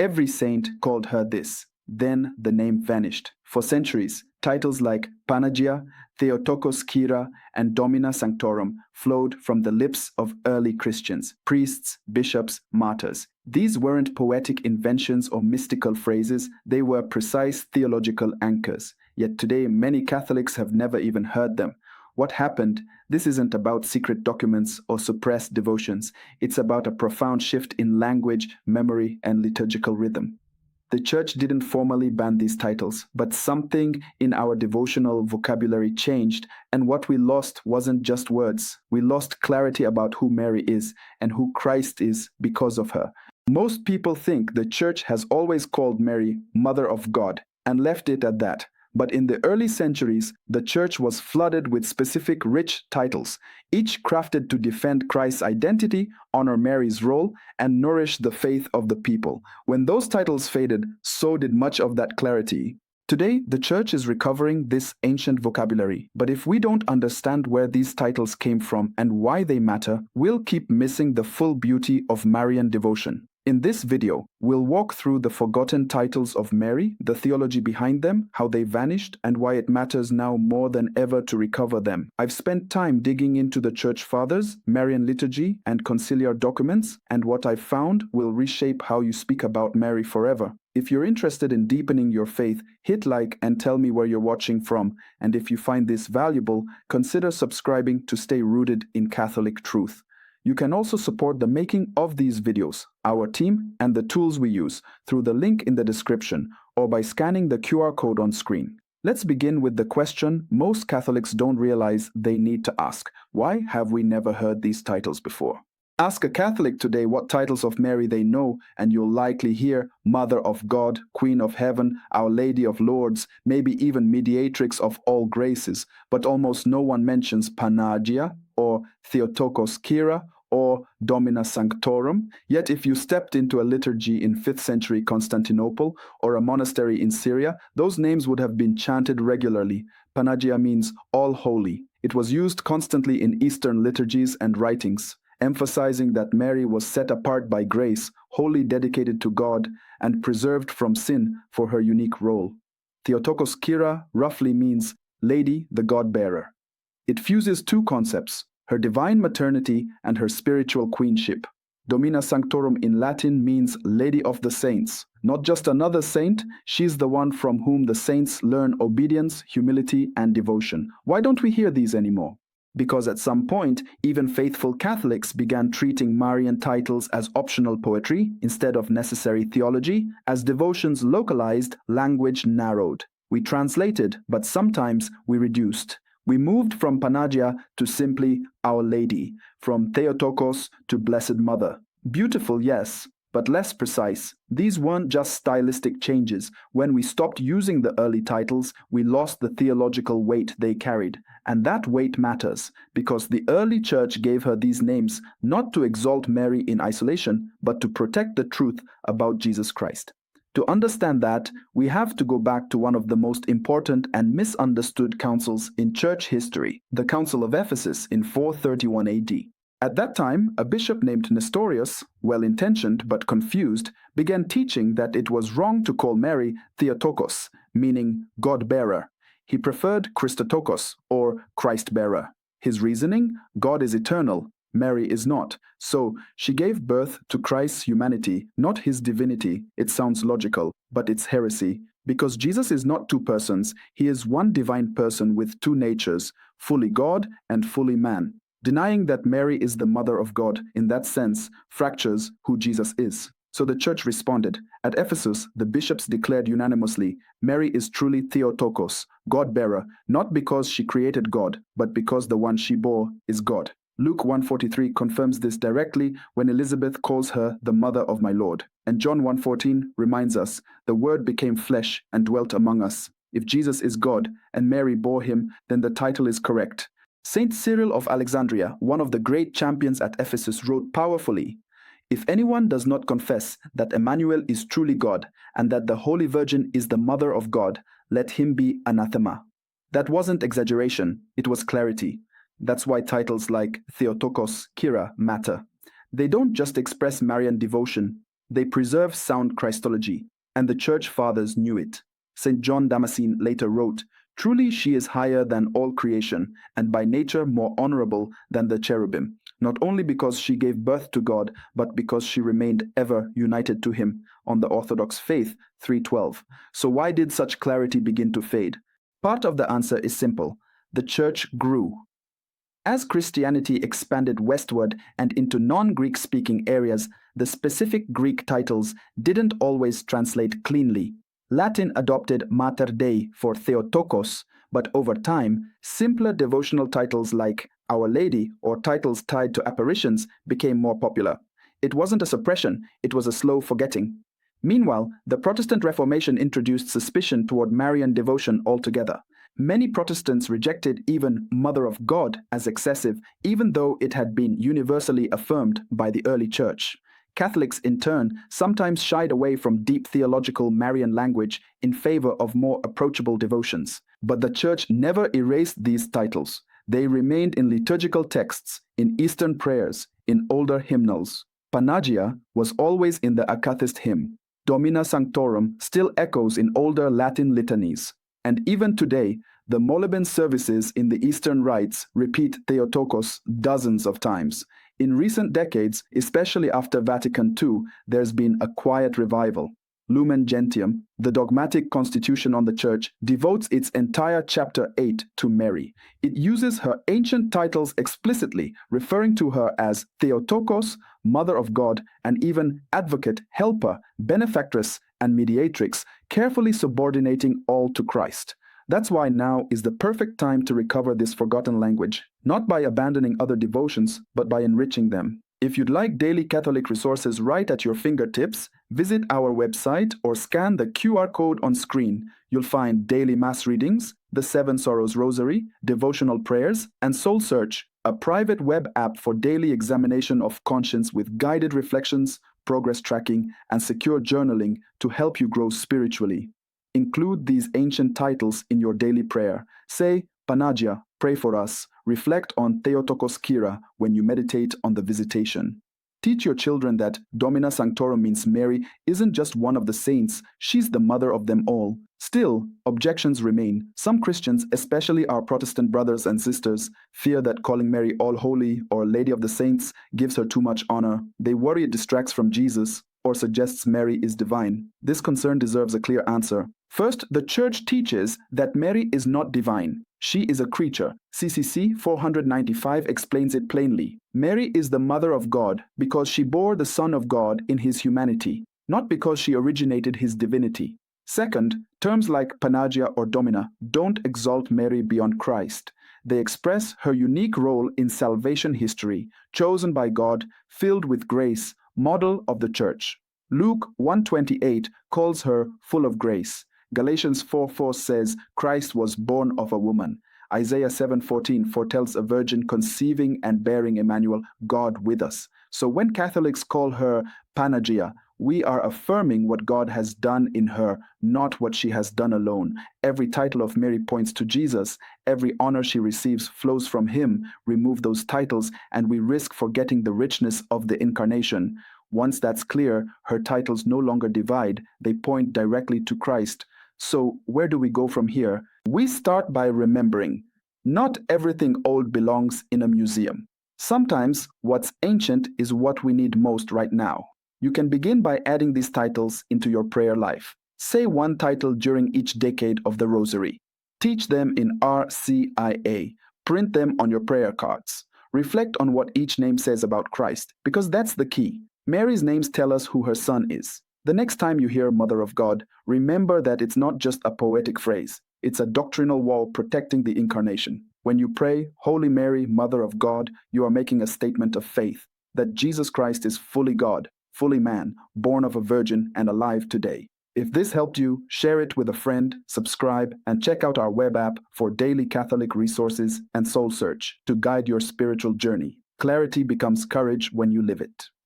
Every saint called her this. Then the name vanished. For centuries, titles like Panagia, Theotokos, Kyria, and Domina Sanctorum flowed from the lips of early Christians, priests, bishops, martyrs. These weren't poetic inventions or mystical phrases, they were precise theological anchors. Yet today, many Catholics have never even heard them. What happened? This isn't about secret documents or suppressed devotions. It's about a profound shift in language, memory, and liturgical rhythm. The Church didn't formally ban these titles, but something in our devotional vocabulary changed, and what we lost wasn't just words. We lost clarity about who Mary is and who Christ is because of her. Most people think the Church has always called Mary Mother of God and left it at that. But in the early centuries, the Church was flooded with specific rich titles, each crafted to defend Christ's identity, honor Mary's role, and nourish the faith of the people. When those titles faded, so did much of that clarity. Today, the Church is recovering this ancient vocabulary, but if we don't understand where these titles came from and why they matter, we'll keep missing the full beauty of Marian devotion. In this video, we'll walk through the forgotten titles of Mary, the theology behind them, how they vanished, and why it matters now more than ever to recover them. I've spent time digging into the Church Fathers, Marian liturgy, and conciliar documents, and what I've found will reshape how you speak about Mary forever. If you're interested in deepening your faith, hit like and tell me where you're watching from. And if you find this valuable, consider subscribing to stay rooted in Catholic truth. You can also support the making of these videos, our team, and the tools we use through the link in the description or by scanning the QR code on screen. Let's begin with the question most Catholics don't realize they need to ask. Why have we never heard these titles before? Ask a Catholic today what titles of Mary they know, and you'll likely hear Mother of God, Queen of Heaven, Our Lady of Lourdes, maybe even Mediatrix of all graces, but almost no one mentions Panagia, or Theotokos, Kyria, or Domina Sanctorum. Yet if you stepped into a liturgy in 5th century Constantinople or a monastery in Syria, those names would have been chanted regularly. Panagia means all holy. It was used constantly in Eastern liturgies and writings, emphasizing that Mary was set apart by grace, wholly dedicated to God, and preserved from sin for her unique role. Theotokos, Kyria roughly means Lady, the God-bearer. It fuses two concepts, her divine maternity and her spiritual queenship. Domina Sanctorum in Latin means Lady of the Saints. Not just another saint, she's the one from whom the saints learn obedience, humility, and devotion. Why don't we hear these anymore? Because at some point, even faithful Catholics began treating Marian titles as optional poetry instead of necessary theology. As devotions localized, language narrowed. We translated, but sometimes we reduced. We moved from Panagia to simply Our Lady, from Theotokos to Blessed Mother. Beautiful, yes, but less precise. These weren't just stylistic changes. When we stopped using the early titles, we lost the theological weight they carried. And that weight matters, because the early church gave her these names not to exalt Mary in isolation, but to protect the truth about Jesus Christ. To understand that, we have to go back to one of the most important and misunderstood councils in church history, the Council of Ephesus in 431 AD. At that time, a bishop named Nestorius, well-intentioned but confused, began teaching that it was wrong to call Mary Theotokos, meaning God-bearer. He preferred Christotokos, or Christ-bearer. His reasoning? God is eternal. Mary is not. So, she gave birth to Christ's humanity, not his divinity. It sounds logical, but it's heresy. Because Jesus is not two persons, he is one divine person with two natures, fully God and fully man. Denying that Mary is the mother of God, in that sense, fractures who Jesus is. So the church responded. At Ephesus, the bishops declared unanimously, Mary is truly Theotokos, God-bearer, not because she created God, but because the one she bore is God. Luke 1:43 confirms this directly when Elizabeth calls her the mother of my Lord. And John 1:14 reminds us, the Word became flesh and dwelt among us. If Jesus is God and Mary bore him, then the title is correct. Saint Cyril of Alexandria, one of the great champions at Ephesus, wrote powerfully, if anyone does not confess that Emmanuel is truly God and that the Holy Virgin is the mother of God, let him be anathema. That wasn't exaggeration, it was clarity. That's why titles like Theotokos, Kyria matter. They don't just express Marian devotion, They preserve sound Christology, and the Church Fathers knew it. St. John Damascene later wrote, "Truly she is higher than all creation, and by nature more honorable than the cherubim, not only because she gave birth to God, but because she remained ever united to him." On the Orthodox Faith 3:12. So why did such clarity begin to fade? Part of the answer is simple. The Church grew. As Christianity expanded westward and into non-Greek speaking areas, the specific Greek titles didn't always translate cleanly. Latin adopted Mater Dei for Theotokos, but over time, simpler devotional titles like Our Lady or titles tied to apparitions became more popular. It wasn't a suppression, it was a slow forgetting. Meanwhile, the Protestant Reformation introduced suspicion toward Marian devotion altogether. Many Protestants rejected even Mother of God as excessive, even though it had been universally affirmed by the early Church. Catholics, in turn, sometimes shied away from deep theological Marian language in favor of more approachable devotions. But the Church never erased these titles. They remained in liturgical texts, in Eastern prayers, in older hymnals. Panagia was always in the Akathist hymn. Domina Sanctorum still echoes in older Latin litanies. And even today, the Moleben services in the Eastern rites repeat Theotokos dozens of times. In recent decades, especially after Vatican II, there's been a quiet revival. Lumen Gentium, the dogmatic constitution on the Church, devotes its entire chapter 8 to Mary. It uses her ancient titles explicitly, referring to her as Theotokos, Mother of God, and even Advocate, Helper, Benefactress, and Mediatrix, carefully subordinating all to Christ. That's why now is the perfect time to recover this forgotten language, not by abandoning other devotions, but by enriching them. If you'd like daily Catholic resources right at your fingertips, visit our website or scan the QR code on screen. You'll find daily Mass readings, the Seven Sorrows Rosary, devotional prayers, and Soul Search, a private web app for daily examination of conscience with guided reflections, progress tracking, and secure journaling to help you grow spiritually. Include these ancient titles in your daily prayer. Say, Panagia, pray for us. Reflect on Theotokos Kyria when you meditate on the Visitation. Teach your children that Domina Sanctorum means Mary isn't just one of the saints, she's the mother of them all. Still, objections remain. Some Christians, especially our Protestant brothers and sisters, fear that calling Mary All Holy or Lady of the Saints gives her too much honor. They worry it distracts from Jesus or suggests Mary is divine. This concern deserves a clear answer. First, the Church teaches that Mary is not divine. She is a creature. CCC 495 explains it plainly. Mary is the Mother of God because she bore the Son of God in his humanity, not because she originated his divinity. Second, terms like Panagia or Domina don't exalt Mary beyond Christ. They express her unique role in salvation history, chosen by God, filled with grace, model of the Church. Luke 1:28 calls her full of grace. Galatians 4:4 says Christ was born of a woman. Isaiah 7:14 foretells a virgin conceiving and bearing Emmanuel, God with us. So when Catholics call her Panagia, we are affirming what God has done in her, not what she has done alone. Every title of Mary points to Jesus. Every honor she receives flows from him. Remove those titles and we risk forgetting the richness of the Incarnation. Once that's clear, her titles no longer divide. They point directly to Christ. So where do we go from here? We start by remembering, not everything old belongs in a museum. Sometimes what's ancient is what we need most right now. You can begin by adding these titles into your prayer life. Say one title during each decade of the Rosary. Teach them in RCIA. Print them on your prayer cards. Reflect on what each name says about Christ, because that's the key. Mary's names tell us who her son is. The next time you hear Mother of God, remember that it's not just a poetic phrase. It's a doctrinal wall protecting the Incarnation. When you pray, Holy Mary, Mother of God, you are making a statement of faith, that Jesus Christ is fully God, fully man, born of a virgin and alive today. If this helped you, share it with a friend, subscribe, and check out our web app for daily Catholic resources and Soul Search to guide your spiritual journey. Clarity becomes courage when you live it.